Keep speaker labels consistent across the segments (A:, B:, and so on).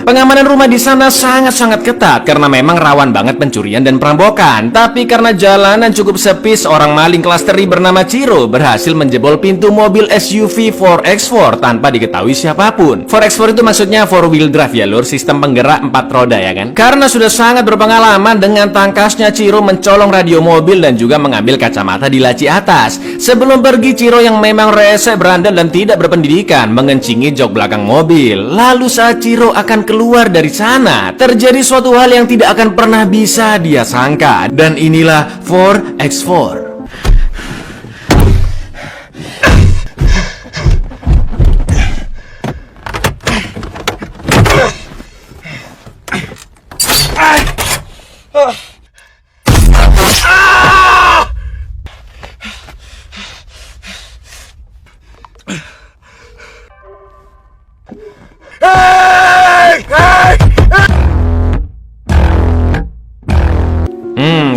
A: Pengamanan rumah di sana sangat-sangat ketat karena memang rawan banget pencurian dan perampokan. Tapi karena jalanan cukup sepi, seorang maling kelas teri bernama Ciro berhasil menjebol pintu mobil SUV 4X4 tanpa diketahui siapapun. 4X4 itu maksudnya 4-wheel drive ya lur, sistem penggerak 4 roda ya kan. Karena sudah sangat berpengalaman, dengan tangkasnya Ciro mencolong radio mobil dan juga mengambil kacamata di laci atas. Sebelum pergi, Ciro yang memang rese, berandal dan tidak berpendidikan mengencingi jok belakang mobil. Lalu saat Ciro akan keluar dari sana, terjadi suatu hal yang tidak akan pernah bisa dia sangka. Dan inilah 4X4.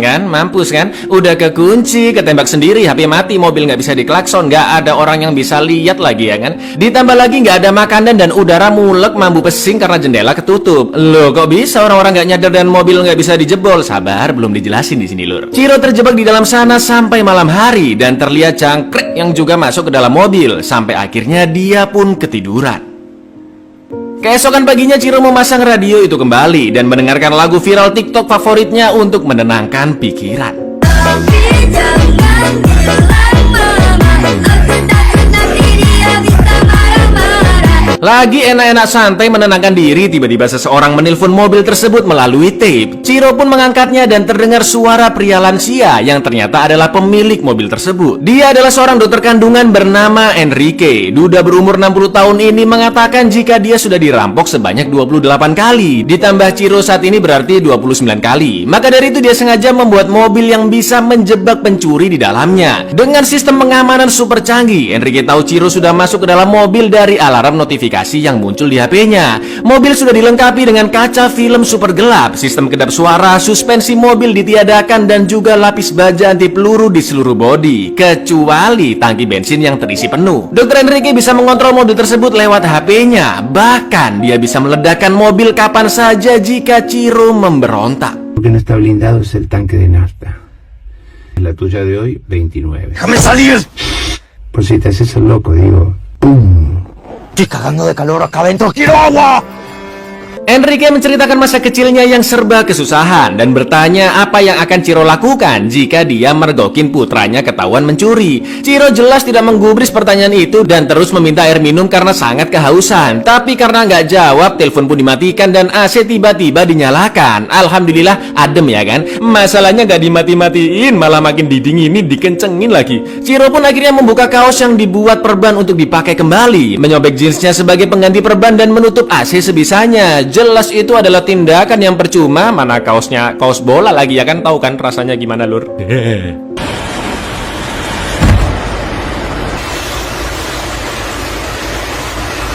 A: Kan mampus kan, udah kekunci, ketembak sendiri, HP mati, mobil nggak bisa diklakson, nggak ada orang yang bisa lihat lagi ya kan. Ditambah lagi nggak ada makanan dan udara mulek mambu pesing karena jendela ketutup. Loh kok bisa orang-orang nggak nyadar dan mobil nggak bisa dijebol? Sabar, belum dijelasin di sini lur. Ciro terjebak di dalam sana sampai malam hari dan terlihat jangkrik yang juga masuk ke dalam mobil sampai akhirnya dia pun ketiduran. Keesokan paginya Ciro memasang radio itu kembali dan mendengarkan lagu viral TikTok favoritnya untuk menenangkan pikiran. Lagi enak-enak santai menenangkan diri, tiba-tiba seseorang menelpon mobil tersebut melalui tape. Ciro pun mengangkatnya dan terdengar suara pria lansia yang ternyata adalah pemilik mobil tersebut. Dia adalah seorang dokter kandungan bernama Enrique. Duda berumur 60 tahun ini mengatakan jika dia sudah dirampok sebanyak 28 kali. Ditambah Ciro saat ini berarti 29 kali. Maka dari itu dia sengaja membuat mobil yang bisa menjebak pencuri di dalamnya. Dengan sistem pengamanan super canggih, Enrique tahu Ciro sudah masuk ke dalam mobil dari alarm notifikasi yang muncul di HP-nya. Mobil sudah dilengkapi dengan kaca film super gelap, sistem kedap suara, suspensi mobil ditiadakan dan juga lapis baja anti peluru di seluruh bodi, kecuali tangki bensin yang terisi penuh. Dr. Enrique bisa mengontrol mobil tersebut lewat HP-nya. Bahkan dia bisa meledakkan mobil kapan saja jika Ciro memberontak.
B: Lo que no está blindado es el tanque de nafta. La tuya de hoy, 29.
C: ¡Déjame salir!
B: Por si te haces el loco, digo. ¡Pum!
C: Estoy cagando de calor acá adentro. ¡Quiero agua!
A: Enrique menceritakan masa kecilnya yang serba kesusahan dan bertanya apa yang akan Ciro lakukan jika dia mergokin putranya ketahuan mencuri. Ciro jelas tidak menggubris pertanyaan itu dan terus meminta air minum karena sangat kehausan. Tapi karena nggak jawab, telepon pun dimatikan dan AC tiba-tiba dinyalakan. Alhamdulillah adem ya kan. Masalahnya nggak dimati-matiin, malah makin didinginin, dikencengin lagi. Ciro pun akhirnya membuka kaos yang dibuat perban untuk dipakai kembali, menyobek jeansnya sebagai pengganti perban dan menutup AC sebisanya. Jelas itu adalah tindakan yang percuma, mana kaosnya kaos bola lagi ya kan, tahu kan rasanya gimana lur.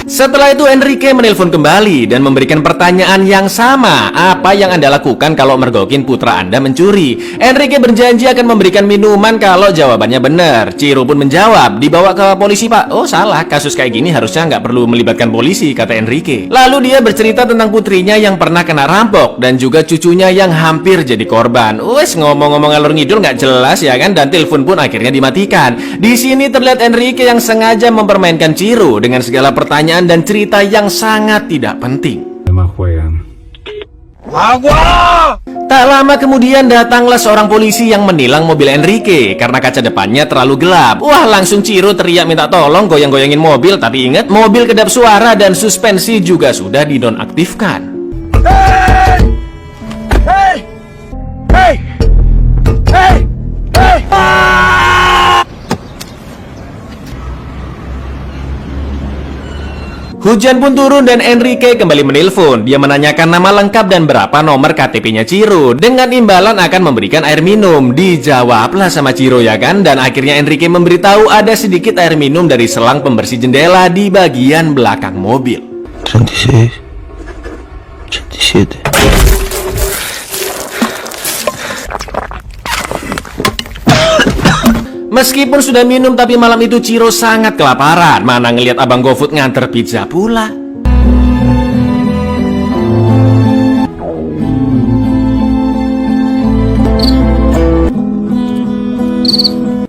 A: Setelah itu Enrique menelpon kembali dan memberikan pertanyaan yang sama. Apa yang Anda lakukan kalau mergokin putra Anda mencuri? Enrique berjanji akan memberikan minuman kalau jawabannya benar. Ciro pun menjawab, dibawa ke polisi pak. Oh salah, kasus kayak gini harusnya nggak perlu melibatkan polisi, kata Enrique. Lalu dia bercerita tentang putrinya yang pernah kena rampok dan juga cucunya yang hampir jadi korban. Wes ngomong-ngomong ngalor ngidul nggak jelas ya kan, dan telepon pun akhirnya dimatikan. Di sini terlihat Enrique yang sengaja mempermainkan Ciro dengan segala pertanyaan dan cerita yang sangat tidak penting.
C: ¡Agua!
A: Tak lama kemudian datanglah seorang polisi yang menilang mobil Enrique karena kaca depannya terlalu gelap. Wah, langsung Ciro teriak minta tolong goyang-goyangin mobil, tapi ingat mobil kedap suara dan suspensi juga sudah dinonaktifkan.
C: ¡Hey! ¡Hey! ¡Hey! ¡Hey! ¡Hey!
A: Hujan pun turun dan Enrique kembali menelpon. Dia menanyakan nama lengkap dan berapa nomor KTP-nya Ciro. Dengan imbalan akan memberikan air minum. Dijawablah sama Ciro ya kan. Dan akhirnya Enrique memberitahu ada sedikit air minum dari selang pembersih jendela di bagian belakang mobil.
C: 36 37.
A: Meskipun sudah minum, tapi malam itu Ciro sangat kelaparan. Mana ngelihat abang GoFood nganter pizza pula.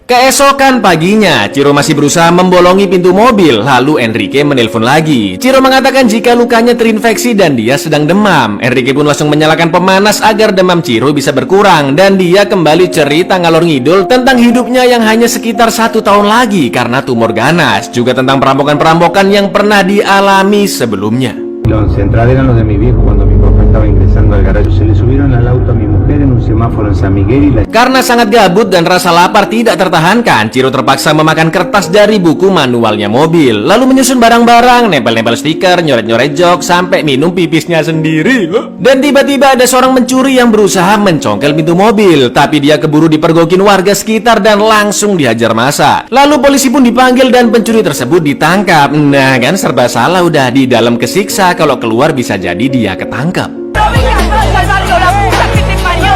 A: Keesokan paginya, Ciro masih berusaha membolongi pintu mobil, lalu Enrique menelpon lagi. Ciro mengatakan jika lukanya terinfeksi dan dia sedang demam. Enrique pun langsung menyalakan pemanas agar demam Ciro bisa berkurang, dan dia kembali cerita ngalor ngidul tentang hidupnya yang hanya sekitar 1 tahun lagi karena tumor ganas, juga tentang perampokan-perampokan yang pernah dialami sebelumnya.
B: Los centrales eran los de mi viejo cuando mi papá estaba ingresando al garaje. Se le subieron al auto a mi mujer en un semáforo en San Miguel y la...
A: Karena sangat gabut dan rasa lapar tidak tertahankan, Ciro terpaksa memakan kertas dari buku manualnya mobil, lalu menyusun barang-barang, nempel-nempel stiker, nyoret-nyoret jok, sampai minum pipisnya sendiri. Dan tiba-tiba ada seorang mencuri yang berusaha mencongkel pintu mobil, tapi dia keburu dipergokin warga sekitar dan langsung dihajar massa. Lalu polisi pun dipanggil dan pencuri tersebut ditangkap. Nah kan serba salah udah, di dalam kesiksa, kalau keluar bisa jadi dia ketangkap.
D: ¡No vengas más al barrio, la puta que te parió!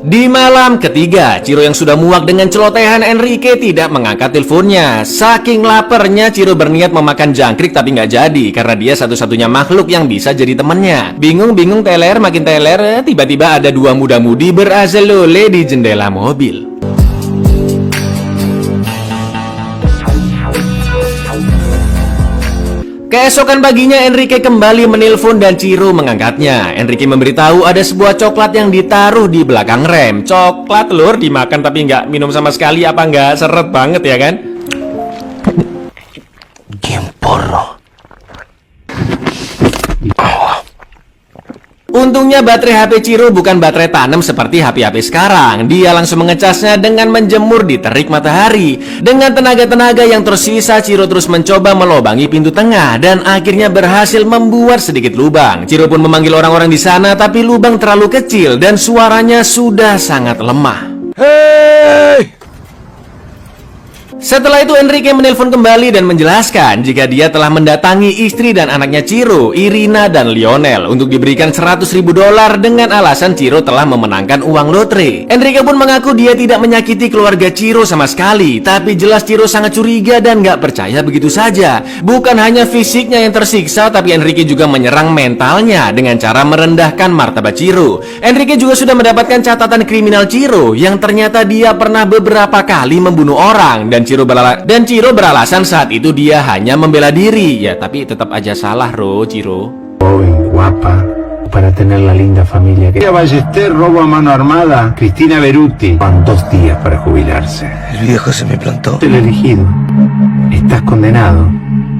A: Di malam ketiga, Ciro yang sudah muak dengan celotehan Enrique tidak mengangkat teleponnya. Saking laparnya, Ciro berniat memakan jangkrik tapi nggak jadi karena dia satu-satunya makhluk yang bisa jadi temennya. Bingung-bingung teler, makin teler, tiba-tiba ada 2 muda-mudi berazalole di jendela mobil. Keesokan paginya, Enrique kembali menelpon dan Ciro mengangkatnya. Enrique memberitahu ada sebuah coklat yang ditaruh di belakang rem. Coklat lur, dimakan tapi nggak minum sama sekali, apa nggak seret banget ya kan?
C: ¿Quién porro?
A: Untungnya baterai HP Ciro bukan baterai tanam seperti HP-HP sekarang. Dia langsung mengecasnya dengan menjemur di terik matahari. Dengan tenaga-tenaga yang tersisa, Ciro terus mencoba melobangi pintu tengah dan akhirnya berhasil membuat sedikit lubang. Ciro pun memanggil orang-orang di sana, tapi lubang terlalu kecil dan suaranya sudah sangat lemah.
C: ¡Hey!
A: Setelah itu Enrique menelpon kembali dan menjelaskan jika dia telah mendatangi istri dan anaknya Ciro, Irina dan Lionel, untuk diberikan $100.000 dengan alasan Ciro telah memenangkan uang lotre. Enrique pun mengaku dia tidak menyakiti keluarga Ciro sama sekali, tapi jelas Ciro sangat curiga dan gak percaya begitu saja. Bukan hanya fisiknya yang tersiksa, tapi Enrique juga menyerang mentalnya dengan cara merendahkan martabat Ciro. Enrique juga sudah mendapatkan catatan kriminal Ciro yang ternyata dia pernah beberapa kali membunuh orang, dan Ciro beralasan saat itu dia hanya membela diri. Ya tapi tetap aja salah Ciro.
B: Joven, guapa, para tener la linda familia que... Ballester, robo a mano armada, Cristina Beruti. Van 2 días para jubilarse.
C: El viejo se me plantó.
B: El elegido. Estás condenado.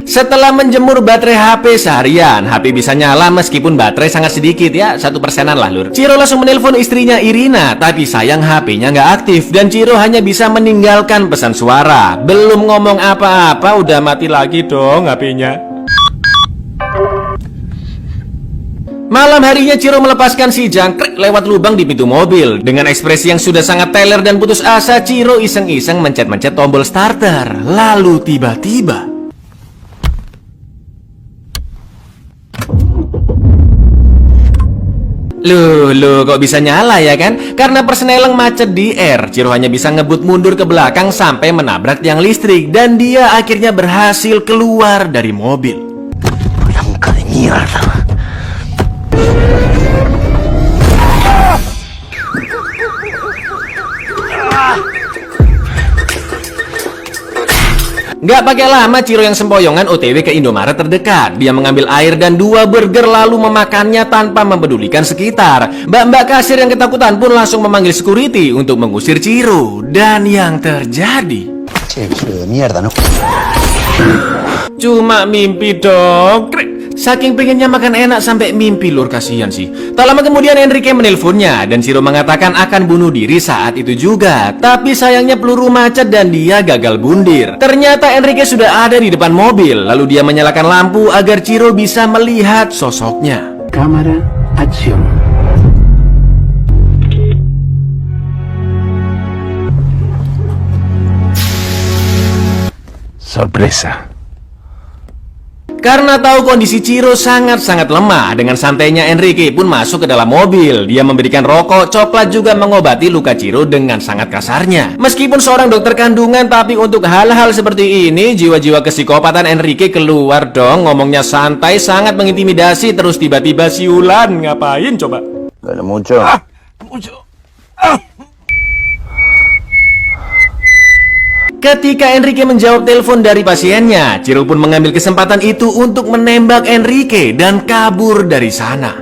A: Setelah menjemur baterai HP seharian, HP bisa nyala meskipun baterai sangat sedikit ya, 1%-an lah lur. Ciro langsung menelpon istrinya Irina, tapi sayang HP-nya nggak aktif dan Ciro hanya bisa meninggalkan pesan suara. Belum ngomong apa-apa udah mati lagi dong HP-nya. Malam harinya Ciro melepaskan si jangkrik lewat lubang di pintu mobil. Dengan ekspresi yang sudah sangat teler dan putus asa, Ciro iseng-iseng mencet-mencet tombol starter. Lalu tiba-tiba Loh, kok bisa nyala ya kan? Karena persneleng macet di R, Ciro hanya bisa ngebut mundur ke belakang sampai menabrak tiang listrik dan dia akhirnya berhasil keluar dari mobil.
C: Blanca de mierda.
A: Nggak pakai lama, Ciro yang sempoyongan OTW ke Indomaret terdekat. Dia mengambil air dan 2 burger lalu memakannya tanpa mempedulikan sekitar. Mbak-mbak kasir yang ketakutan pun langsung memanggil security untuk mengusir Ciro. Dan yang terjadi...
C: Che, de mierda, ¿no?
A: Cuma mimpi dong. Saking pengennya makan enak sampai mimpi lur, kasihan sih. Tak lama kemudian Enrique menelponnya dan Ciro mengatakan akan bunuh diri saat itu juga. Tapi sayangnya peluru macet dan dia gagal bundir. Ternyata Enrique sudah ada di depan mobil. Lalu dia menyalakan lampu agar Ciro bisa melihat sosoknya.
B: Cámara, acción. Sorpresa.
A: Karena tahu kondisi Ciro sangat-sangat lemah, dengan santainya Enrique pun masuk ke dalam mobil. Dia memberikan rokok, coklat, juga mengobati luka Ciro dengan sangat kasarnya. Meskipun seorang dokter kandungan, tapi untuk hal-hal seperti ini, jiwa-jiwa kesikopatan Enrique keluar dong. Ngomongnya santai, sangat mengintimidasi, terus tiba-tiba siulan. Ngapain coba?
C: Dale mucho.
A: Ketika Enrique menjawab telepon dari pasiennya, Ciro pun mengambil kesempatan itu untuk menembak Enrique dan kabur dari sana.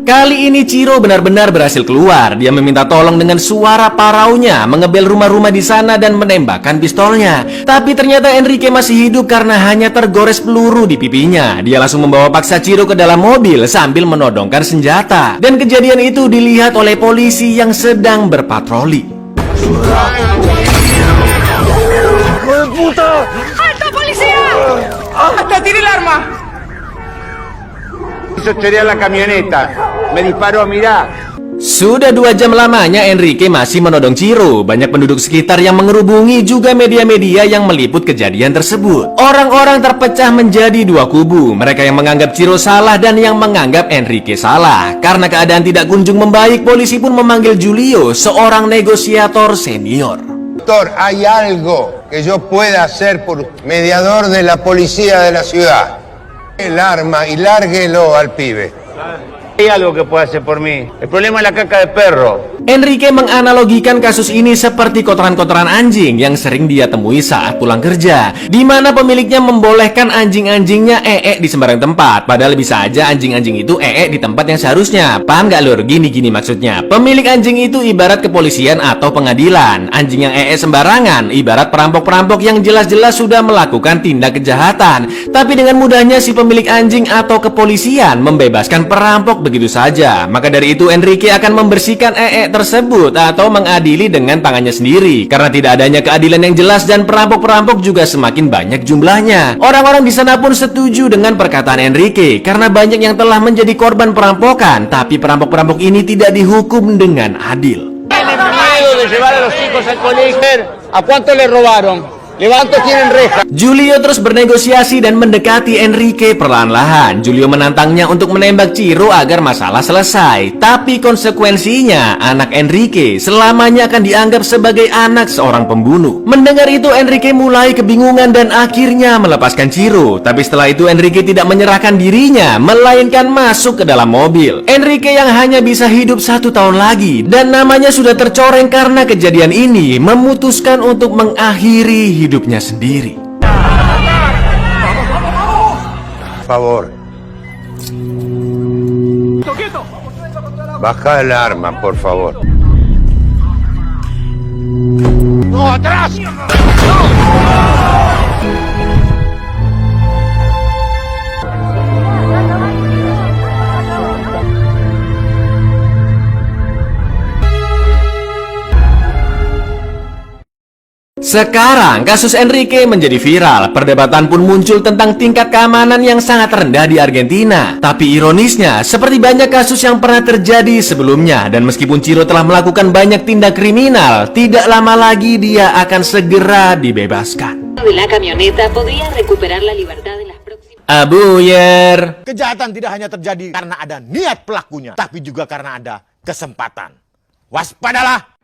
A: Kali ini Ciro benar-benar berhasil keluar. Dia meminta tolong dengan suara paraunya, mengebel rumah-rumah di sana dan menembakkan pistolnya. Tapi ternyata Enrique masih hidup karena hanya tergores peluru di pipinya. Dia langsung membawa paksa Ciro ke dalam mobil sambil menodongkan senjata. Dan kejadian itu dilihat oleh polisi yang sedang berpatroli.
D: ¡Alto, policía! ¡Hasta tire el arma!
B: Hizo chorear la camioneta. Me disparó, mirá.
A: Sudah 2 jam lamanya Enrique masih menodong Ciro. Banyak penduduk sekitar yang mengerubungi, juga media-media yang meliput kejadian tersebut. Orang-orang terpecah menjadi 2 kubu. Mereka yang menganggap Ciro salah dan yang menganggap Enrique salah. Karena keadaan tidak kunjung membaik, polisi pun memanggil Julio, seorang negosiator senior.
E: Doctor, ¿hay algo que yo pueda hacer por mediador de la policía de la ciudad? El arma y lárguelo al pibe. Hay algo que pueda hacer por mí. El problema es la caca de perro.
A: Enrique menganalogikan kasus ini seperti kotoran-kotoran anjing yang sering dia temui saat pulang kerja, di mana pemiliknya membolehkan anjing-anjingnya di sembarang tempat. Padahal bisa aja anjing-anjing itu di tempat yang seharusnya. Paham gak lur? Gini maksudnya. Pemilik anjing itu ibarat kepolisian atau pengadilan. Anjing yang sembarangan ibarat perampok-perampok yang jelas-jelas sudah melakukan tindak kejahatan. Tapi dengan mudahnya si pemilik anjing atau kepolisian membebaskan perampok begitu saja. Maka dari itu Enrique akan membersihkan tersebut atau mengadili dengan tangannya sendiri. Karena tidak adanya keadilan yang jelas dan perampok-perampok juga semakin banyak jumlahnya. Orang-orang di sana pun setuju dengan perkataan Enrique karena banyak yang telah menjadi korban perampokan, tapi perampok-perampok ini tidak dihukum dengan adil.
E: ¿Tienen miedo de llevar a los hijos al colegio? ¿A cuánto le robaron? Levanto, tienen reja.
A: Julio terus bernegosiasi dan mendekati Enrique perlahan-lahan. Julio menantangnya untuk menembak Ciro agar masalah selesai. Tapi konsekuensinya, anak Enrique selamanya akan dianggap sebagai anak seorang pembunuh. Mendengar itu, Enrique mulai kebingungan dan akhirnya melepaskan Ciro. Tapi setelah itu Enrique tidak menyerahkan dirinya, melainkan masuk ke dalam mobil. Enrique yang hanya bisa hidup 1 tahun lagi dan namanya sudah tercoreng karena kejadian ini, memutuskan untuk mengakhiri hidupnya sendiri.
E: Por favor. Baja el arma, por favor. ¡No, atrás!
A: Sekarang kasus Enrique menjadi viral. Perdebatan pun muncul tentang tingkat keamanan yang sangat rendah di Argentina. Tapi ironisnya, seperti banyak kasus yang pernah terjadi sebelumnya, dan meskipun Ciro telah melakukan banyak tindak kriminal, tidak lama lagi dia akan segera dibebaskan.
F: De la camioneta podría recuperar la libertad en las próximas.
A: Abuyer.
G: Kejahatan tidak hanya terjadi karena ada niat pelakunya, tapi juga karena ada kesempatan. Waspadalah!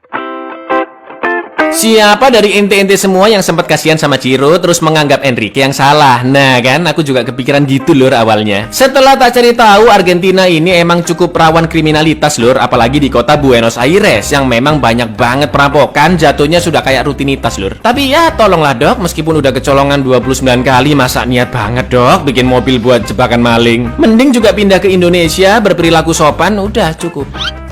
A: Siapa dari ente-ente semua yang sempat kasihan sama Ciro terus menganggap Enrique yang salah? Nah kan, aku juga kepikiran gitu lur awalnya. Setelah tak cari tahu, Argentina ini emang cukup rawan kriminalitas lur. Apalagi di kota Buenos Aires yang memang banyak banget perampokan, jatuhnya sudah kayak rutinitas lur. Tapi ya tolonglah dok, meskipun udah kecolongan 29 kali, masa niat banget dok bikin mobil buat jebakan maling. Mending juga pindah ke Indonesia, berperilaku sopan, udah cukup.